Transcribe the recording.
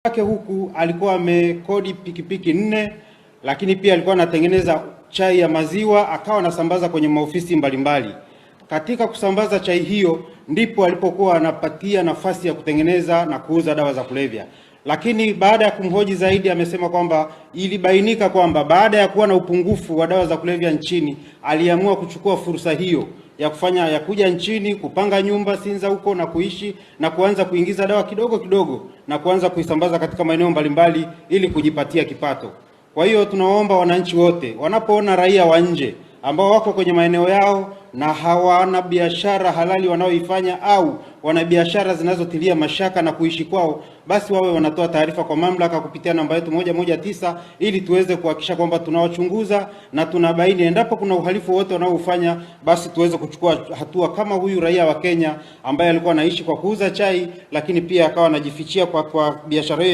Wake huku alikuwa amekodi pikipiki 4, lakini pia alikuwa anatengeneza chai ya maziwa akawa anasambaza kwenye maofisi mbalimbali. Katika kusambaza chai hiyo ndipo alipokuwa anapatia nafasi ya kutengeneza na kuuza dawa za kulevya. Lakini baada ya kumhoji zaidi, amesema kwamba ilibainika kwamba baada ya kuwa na upungufu wa dawa za kulevya nchini, aliamua kuchukua fursa hiyo ya kuja nchini, kupanga nyumba Sinza huko na kuishi na kuanza kuingiza dawa kidogo kidogo na kuanza kuisambaza katika maeneo mbalimbali ili kujipatia kipato. Kwa hiyo tunawaomba wananchi wote wanapoona raia wa nje ambao wako kwenye maeneo yao na hawana biashara halali wanaoifanya au wana biashara zinazotilia mashaka na kuishi kwao, basi wawe wanatoa taarifa kwa mamlaka kupitia namba yetu 119 ili tuweze kuhakikisha kwamba tunawachunguza na tunabaini endapo kuna uhalifu wote wanaoufanya, basi tuweze kuchukua hatua kama huyu raia wa Kenya ambaye alikuwa anaishi kwa kuuza chai, lakini pia akawa anajifichia kwa biashara